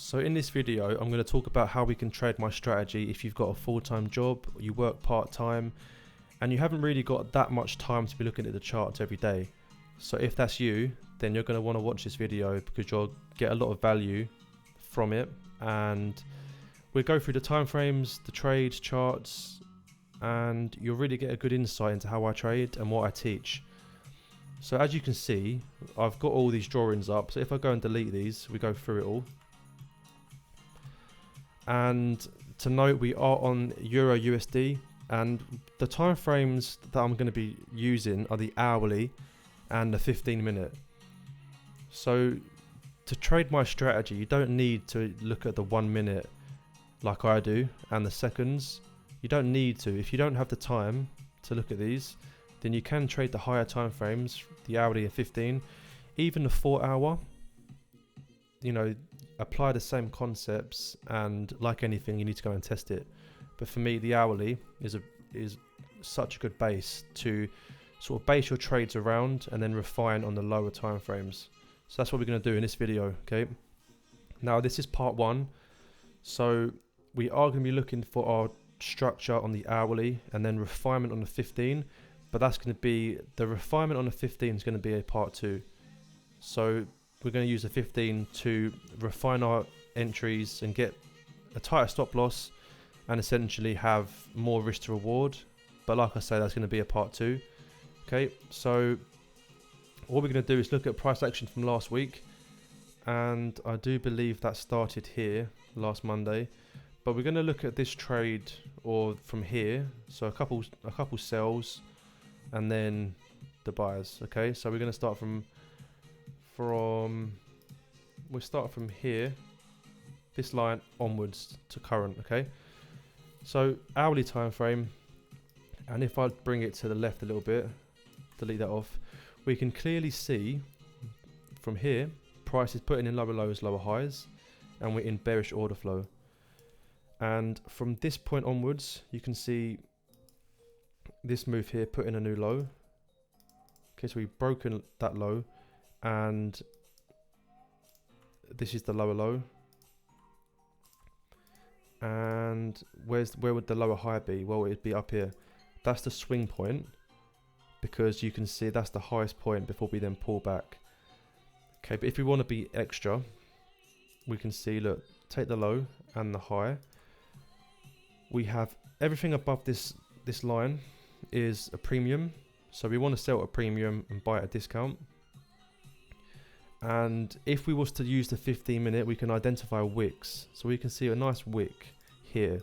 So in this video, I'm going to talk about how we can trade my strategy if you've got a full-time job, you work part-time, and you haven't really got that much time to be looking at the charts every day. So if that's you, then you're going to want to watch this video because you'll get a lot of value from it. And we'll go through the time frames, the trades, charts, and you'll really get a good insight into how I trade and what I teach. So as you can see, I've got all these drawings up. So if I go and delete these, we go through it all. And to note, we are on Euro USD, and the time frames that I'm going to be using are the hourly and the 15-minute. So to trade my strategy, you don't need to look at the 1 minute like I do and the seconds. You don't need to. If you don't have the time to look at these, then you can trade the higher time frames, the hourly and 15, even the 4 hour. You know, apply the same concepts, and like anything, you need to go and test it. But for me, the hourly is such a good base to sort of base your trades around and then refine on the lower time frames. So that's what we're going to do in this video. Okay, now this is part one. So we are going to be looking for our structure on the hourly and then refinement on the 15, but that's going to be the refinement on the 15 is going to be a part two. So we're going to use the 15 to refine our entries and get a tighter stop loss and essentially have more risk to reward. But like I say, that's going to be a part two. Okay, so what we're going to do is look at price action from last week, and I do believe that started here last Monday. But we're going to look at this trade or from here, so a couple sells and then the buyers. Okay, so we're going to start we'll start from here, this line onwards to current. Okay, so hourly time frame, and if I bring it to the left a little bit, delete that off, we can clearly see from here price is putting in lower lows, lower highs, and we're in bearish order flow. And from this point onwards, you can see this move here put in a new low. Okay, so we've broken that low, and this is the lower low. And where would the lower high be? Well, it'd be up here. That's the swing point, because you can see that's the highest point before we then pull back. Okay, but if we want to be extra, we can see, look, take the low and the high. We have everything above this line is a premium, so we want to sell at a premium and buy at a discount. And if we was to use the 15-minute, we can identify wicks. So we can see a nice wick here.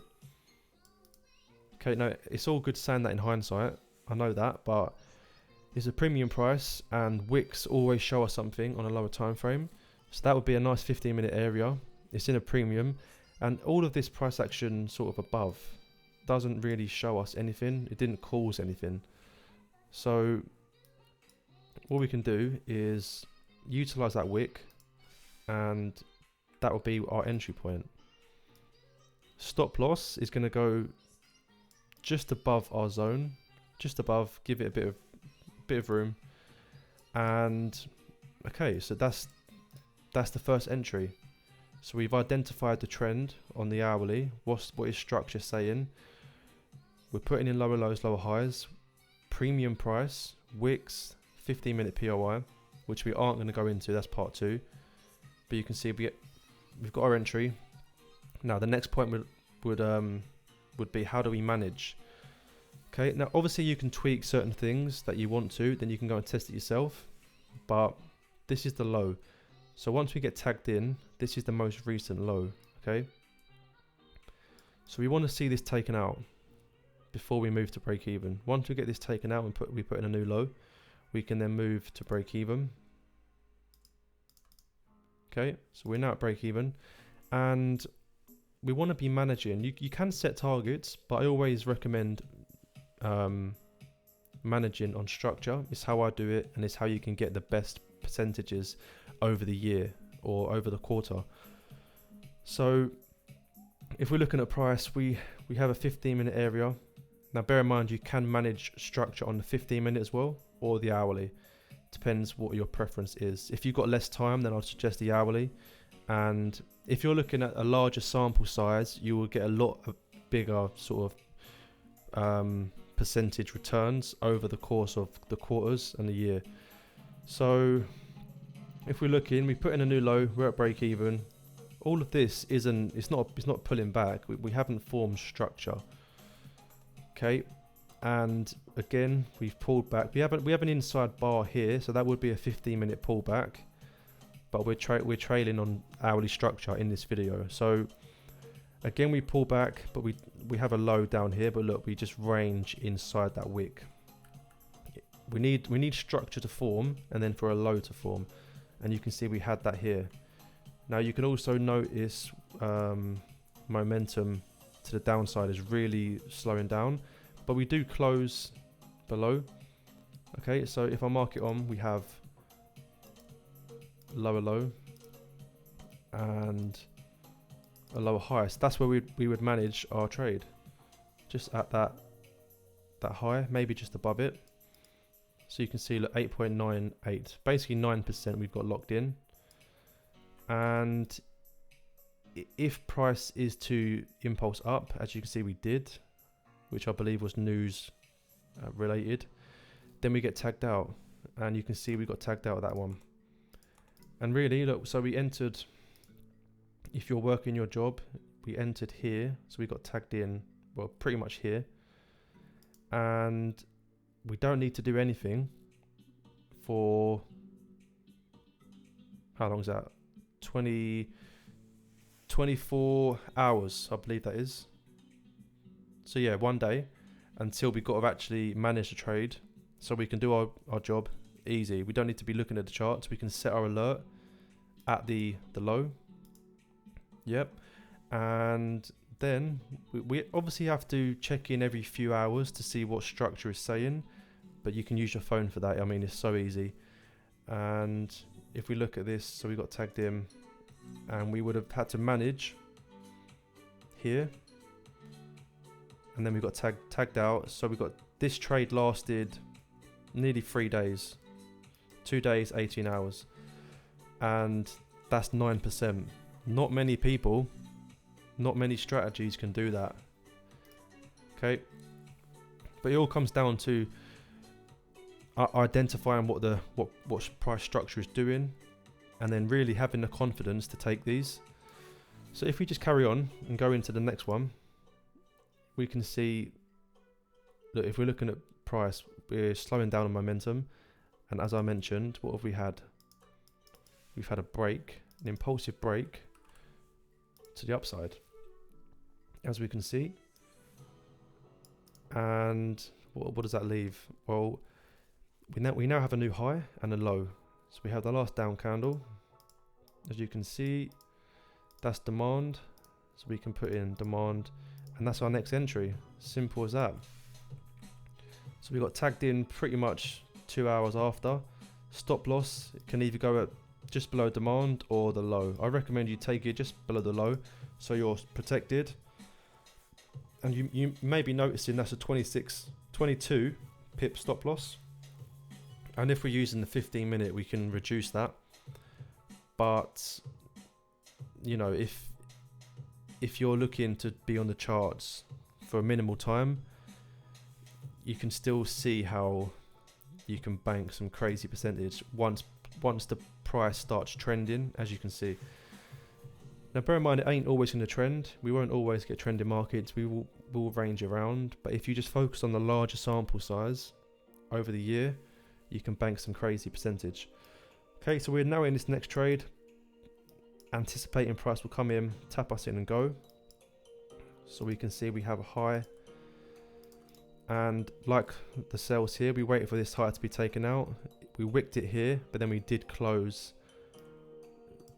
Okay, now it's all good saying that in hindsight, I know that, but it's a premium price and wicks always show us something on a lower time frame. So that would be a nice 15-minute area. It's in a premium, and all of this price action sort of above doesn't really show us anything. It didn't cause anything. So what we can do is utilize that wick, and that will be our entry point. Stop loss is going to go just above our zone, just above, give it a bit of room. And okay, so that's the first entry. So we've identified the trend on the hourly. What is structure saying? We're putting in lower lows, lower highs, premium price, wicks, 15-minute POI, which we aren't going to go into. That's part two. But you can see we've got our entry. Now the next point would be, how do we manage? Okay, now obviously you can tweak certain things that you want to, then you can go and test it yourself. But this is the low. So once we get tagged in, this is the most recent low. Okay, so we want to see this taken out before we move to break even. Once we get this taken out and we put in a new low, we can then move to break even. Okay, so we're now at break even, and we want to be managing. You can set targets, but I always recommend managing on structure. It's how I do it, and it's how you can get the best percentages over the year or over the quarter. So if we're looking at price, we have a 15-minute area. Now bear in mind, you can manage structure on the 15-minute as well, or the hourly. Depends what your preference is. If you've got less time, then I'd suggest the hourly, And if you're looking at a larger sample size, you will get a lot of bigger sort of percentage returns over the course of the quarters and the year. So if we look in, we put in a new low, we're at break even. All of this it's not pulling back. We haven't formed structure. Okay, and again we've pulled back. We have an inside bar here, so that would be a 15-minute pullback. But we're trailing on hourly structure in this video. So again we pull back, but we have a low down here. But look, we just range inside that wick. We need structure to form, and then for a low to form. And you can see we had that here. Now you can also notice momentum to the downside is really slowing down, but we do close below. Okay, so if I mark it on, we have lower low and a lower high. So that's where we would manage our trade, just at that high, maybe just above it. So you can see, look, 8.98, basically 9% we've got locked in. And if price is to impulse up, as you can see we did, which I believe was news related, then we get tagged out. And you can see we got tagged out of that one. And really, look, so we entered, if you're working your job, we entered here. So we got tagged in, well, pretty much here. And we don't need to do anything for, how long is that? 24 hours, I believe that is. So yeah, 1 day until we got to actually manage the trade. So we can do our job easy. We don't need to be looking at the charts. We can set our alert at the low. Yep. And then we obviously have to check in every few hours to see what structure is saying, but you can use your phone for that. I mean, it's so easy. And if we look at this, so we got tagged in, and we would have had to manage here, and then we got tagged out. So we got, this trade lasted nearly 3 days, 2 days, 18 hours, and that's 9%. Not many people, not many strategies can do that. Okay, but it all comes down to identifying what price structure is doing, and then really having the confidence to take these. So if we just carry on and go into the next one, we can see, look, if we're looking at price, we're slowing down on momentum, and as I mentioned, what have we had? We've had a break, an impulsive break to the upside, as we can see. And what does that leave? Well, we now have a new high and a low. So we have the last down candle, as you can see, that's demand. So we can put in demand, and that's our next entry. Simple as that. So we got tagged in pretty much 2 hours after. Stop loss, it can either go at just below demand or the low. I recommend you take it just below the low, so you're protected. And you may be noticing that's a 22 pip stop loss. And if we're using the 15-minute, we can reduce that. But you know, if you're looking to be on the charts for a minimal time, you can still see how you can bank some crazy percentage once the price starts trending, as you can see. Now bear in mind, it ain't always going to trend. We won't always get trending markets. We will range around, but if you just focus on the larger sample size over the year, you can bank some crazy percentage. Okay, so we're now in this next trade, anticipating price will come in, tap us in and go. So we can see we have a high, and like the sales here, we waited for this high to be taken out. We wicked it here, but then we did close,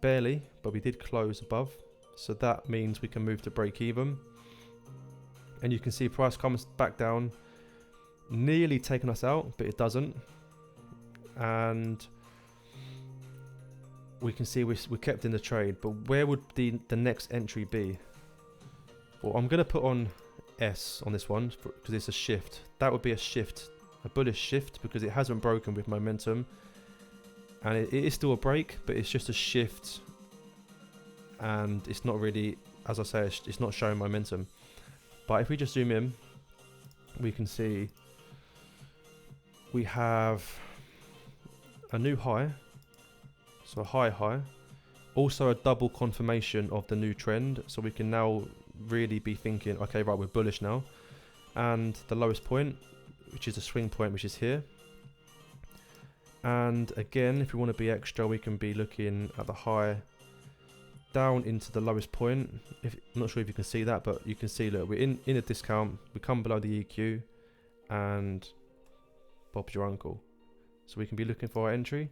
barely, but we did close above. So that means we can move to break even. And you can see price comes back down, nearly taking us out, but it doesn't. And we can see we're kept in the trade, but where would the next entry be? Well, I'm going to put on S on this one because it's a shift. That would be a shift, a bullish shift, because it hasn't broken with momentum, and it is still a break, but it's just a shift and it's not really, as I say, it's not showing momentum. But if we just zoom in, we can see we have a new high, so a high, also a double confirmation of the new trend, so we can now really be thinking, okay, right, we're bullish now. And the lowest point, which is a swing point, which is here. And again, if we want to be extra, we can be looking at the high down into the lowest point. I'm not sure if you can see that, but you can see, look, we're in a discount, we come below the EQ, and Bob's your uncle. So we can be looking for our entry.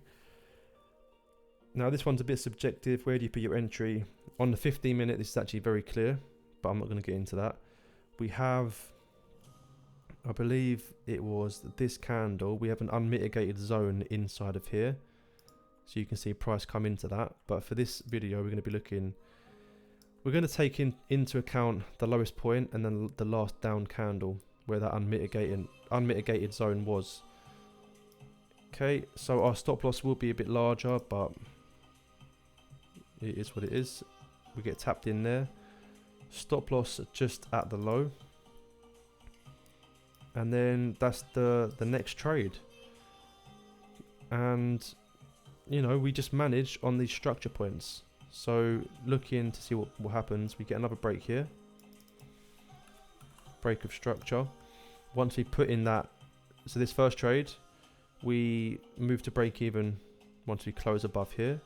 Now this one's a bit subjective. Where do you put your entry? On the 15 minute, this is actually very clear, but I'm not going to get into that. We have, I believe it was this candle, we have an unmitigated zone inside of here. So you can see price come into that. But for this video, we're going to be looking, we're going to take into account the lowest point and then the last down candle where that unmitigated zone was. Okay, so our stop loss will be a bit larger, but it is what it is. We get tapped in there. Stop loss just at the low. And then that's the next trade. And you know, we just manage on these structure points. So looking to see what happens, we get another break here. Break of structure. Once we put in that, so this first trade, we move to break even once we close above here.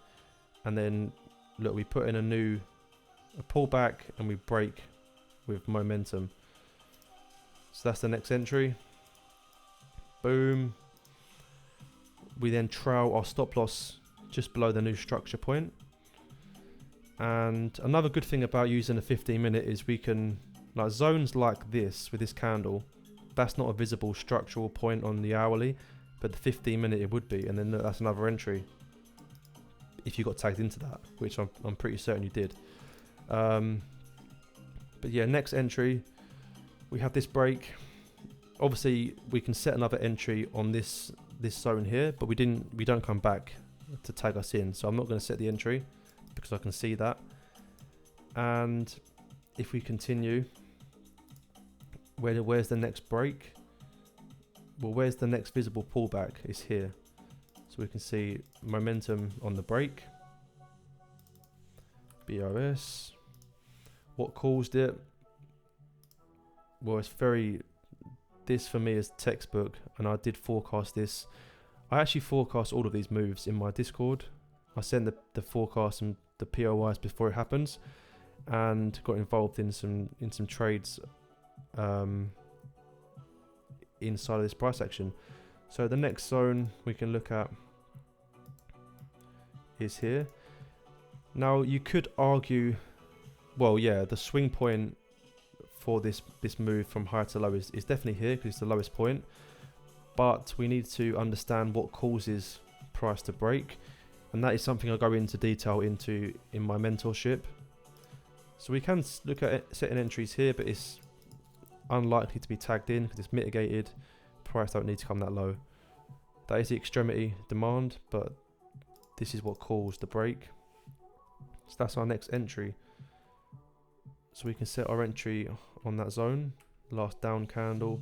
And then look, we put in a pullback and we break with momentum. So that's the next entry. Boom. We then trail our stop loss just below the new structure point. And another good thing about using a 15 minute is we can, like zones like this with this candle, that's not a visible structural point on the hourly, but the 15 minute it would be. And then that's another entry if you got tagged into that, which I'm pretty certain you did. But yeah, next entry, we have this break. Obviously we can set another entry on this zone here, but we don't come back to tag us in, so I'm not going to set the entry because I can see that. And if we continue, where's the next break? Well, where's the next visible pullback? It's here, so we can see momentum on the break. BRS. What caused it? Well, this for me is textbook, and I did forecast this. I actually forecast all of these moves in my Discord. I sent the forecast and the POIs before it happens, and got involved in some trades inside of this price action. So the next zone we can look at is here. Now you could argue, well, yeah, the swing point for this move from high to low is definitely here because it's the lowest point, but we need to understand what causes price to break, and that is something I go into detail in my mentorship. So we can look at setting entries here, but it's unlikely to be tagged in because it's mitigated. Price don't need to come that low. That is the extremity demand, but this is what caused the break. So that's our next entry. So we can set our entry on that zone, last down candle.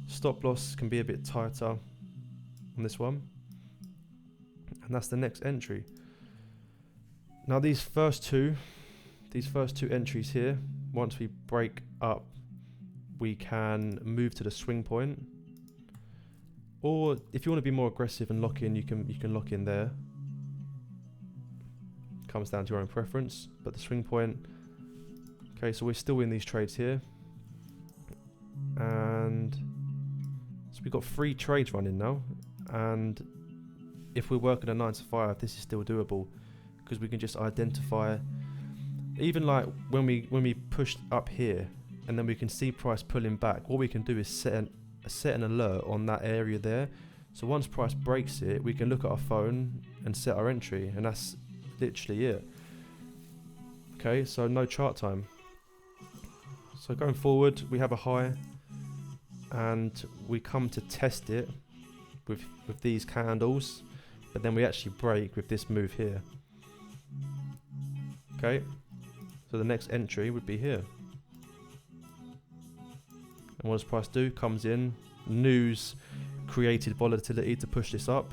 Stop loss can be a bit tighter on this one, and that's the next entry. Now these first two entries here, once we break up, we can move to the swing point, or if you want to be more aggressive and lock in, you can lock in there. Comes down to your own preference, but the swing point. Okay, so we're still in these trades here, and so we've got 3 trades running now, and if we're working a 9 to 5, this is still doable because we can just identify, even like when we push up here and then we can see price pulling back, what we can do is set an alert on that area there. So once price breaks it, we can look at our phone and set our entry, and that's literally it. Okay, so no chart time. So going forward, we have a high, and we come to test it with these candles, but then we actually break with this move here. Okay, So the next entry would be here. And what does price do? Comes in. News created volatility to push this up.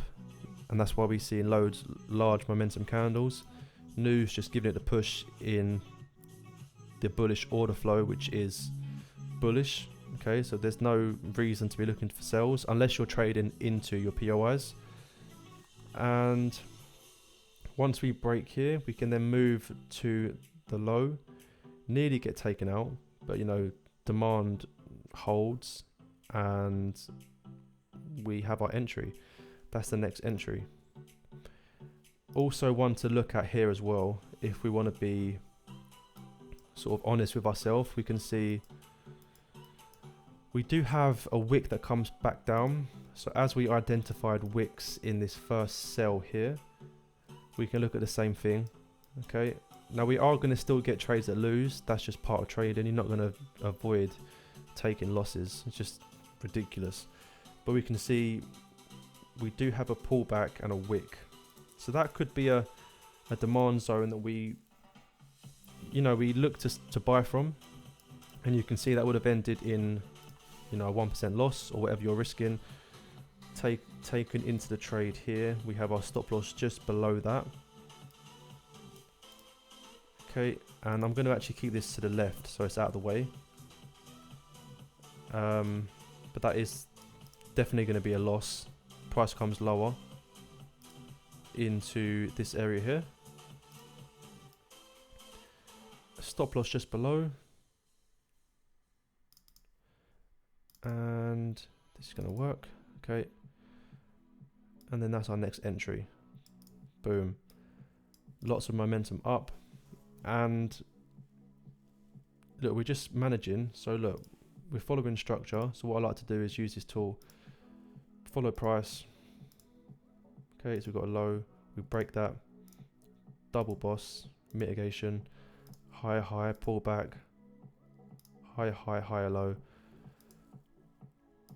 And that's why we see in loads large momentum candles. News just giving it a push in the bullish order flow, which is bullish. Okay, so there's no reason to be looking for sells unless you're trading into your POIs. And once we break here, we can then move to the low, nearly get taken out, but you know, demand holds and we have our entry. That's the next entry. Also one to look at here as well, if we want to be sort of honest with ourselves, we can see we do have a wick that comes back down. So as we identified wicks in this first sell here, we can look at the same thing. Okay, now we are going to still get trades that lose. That's just part of trading. You're not going to avoid taking losses. It's just ridiculous. But we can see we do have a pullback and a wick. So that could be a demand zone that we look to buy from. And you can see that would have ended in, you know, a 1% loss or whatever you're risking. Taken into the trade here. We have our stop loss just below that. Okay, and I'm going to actually keep this to the left so it's out of the way. But that is definitely going to be a loss. Price comes lower into this area here. Stop loss just below. And this is going to work. Okay. And then that's our next entry. Boom. Lots of momentum up. And look, we're just managing. So look, we're following structure. So what I like to do is use this tool. Follow price. Okay, so we've got a low. We break that. Double boss. Mitigation. Higher high. Pull back. Higher high. Higher low.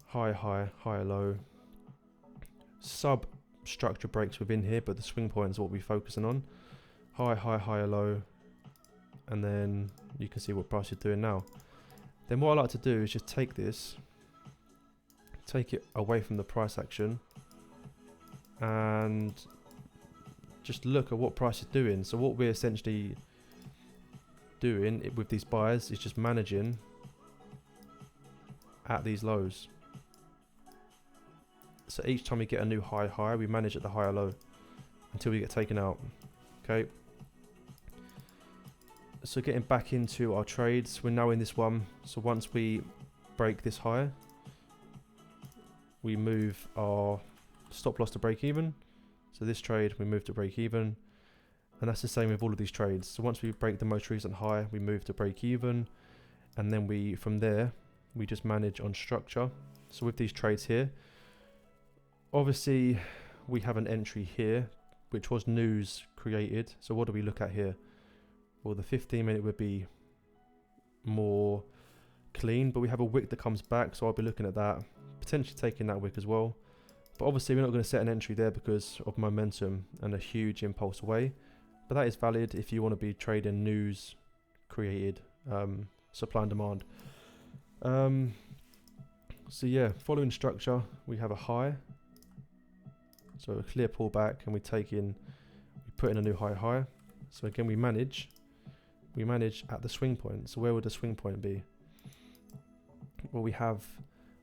Higher high. Higher low. Sub structure breaks within here, but the swing point is what we're focusing on. High, high, higher, low. And then you can see what price is doing now. Then what I like to do is just take this, take it away from the price action, and just look at what price is doing. So what we're essentially doing with these buys is just managing at these lows. So each time we get a new high, we manage at the higher low until we get taken out. Okay. So getting back into our trades, we're now in this one. So once we break this high, we move our stop loss to break even. So this trade, we move to break even. And that's the same with all of these trades. So once we break the most recent high, we move to break even. And then from there, we just manage on structure. So with these trades here, obviously, we have an entry here, which was news created. So what do we look at here? Well, the 15-minute would be more clean, but we have a wick that comes back, so I'll be looking at that, potentially taking that wick as well. But obviously, we're not going to set an entry there because of momentum and a huge impulse away. But that is valid if you want to be trading news created, supply and demand. So yeah, following structure, we have a high. So a clear pullback, and we put in a new high. So again, we manage at the swing point. So where would the swing point be? Well, we have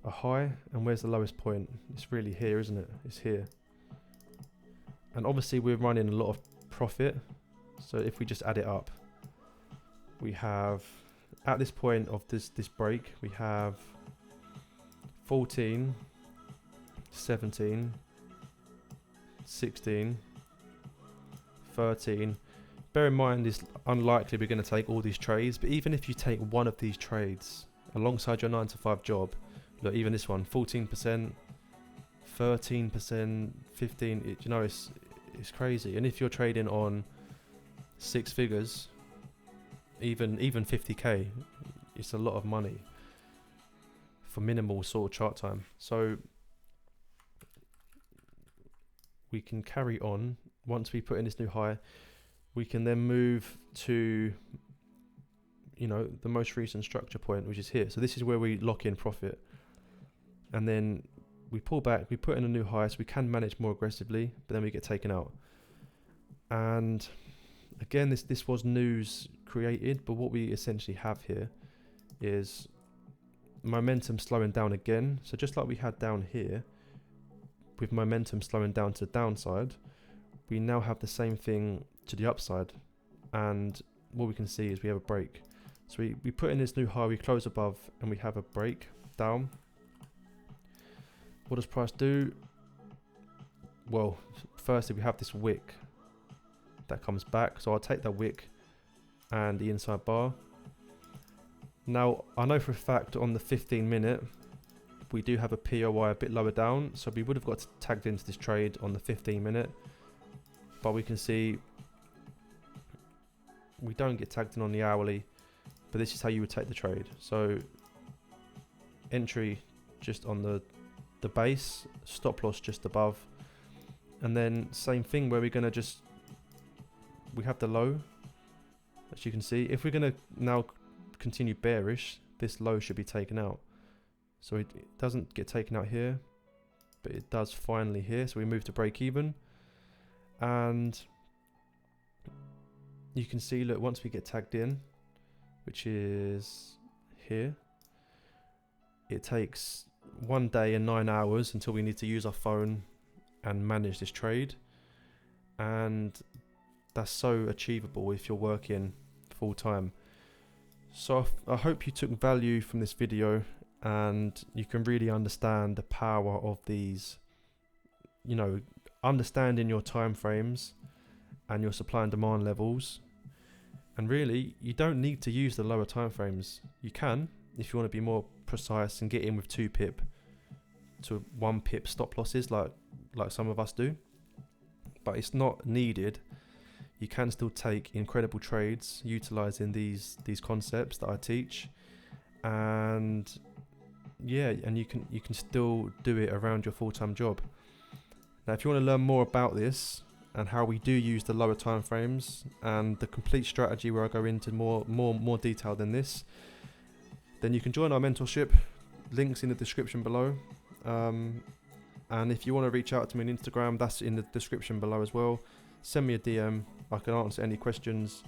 a high, and where's the lowest point? It's really here, isn't it? It's here. And obviously we're running a lot of profit. So if we just add it up, we have, at this point of this break, we have 14, 17, 16, 13. Bear in mind, it's unlikely we're going to take all these trades, but even if you take one of these trades alongside your 9 to 5 job, look, even this one, 14%, 13%, 15, you know, it's crazy. And if you're trading on 6 figures, even 50k, it's a lot of money for minimal sort of chart time. So we can carry on. Once we put in this new high, we can then move to you know, the most recent structure point, which is here. So this is where we lock in profit, and then we pull back, we put in a new high, so we can manage more aggressively, but then we get taken out. And again, this was news created, but what we essentially have here is momentum slowing down again. So just like we had down here with momentum slowing down to the downside, we now have the same thing to the upside. And what we can see is we have a break. So we put in this new high, we close above, and we have a break down. What does price do? Well, firstly, we have this wick that comes back. So I'll take that wick and the inside bar. Now, I know for a fact on the 15 minute, we do have a POI a bit lower down. So we would have got tagged into this trade on the 15 minute. But we can see we don't get tagged in on the hourly. But this is how you would take the trade. So entry just on the base, stop loss just above. And then same thing where we're going to we have the low, as you can see. If we're going to now continue bearish, this low should be taken out. So it doesn't get taken out here, but it does finally here. So we move to break even. And you can see, look, once we get tagged in, which is here, it takes 1 day and 9 hours until we need to use our phone and manage this trade. And that's so achievable if you're working full time. So I hope you took value from this video and you can really understand the power of these, you know, understanding your time frames and your supply and demand levels. And really, you don't need to use the lower time frames. You can, if you want to be more precise and get in with 2 pip to 1 pip stop losses like some of us do. But it's not needed. You can still take incredible trades utilizing these concepts that I teach. And yeah, and you can still do it around your full-time job. Now, if you want to learn more about this and how we do use the lower time frames and the complete strategy where I go into more detail than this, then you can join our mentorship. Links in the description below. And if you want to reach out to me on Instagram, that's in the description below as well. Send me a DM. I can answer any questions.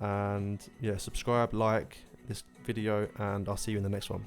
And yeah, subscribe, like this video, and I'll see you in the next one.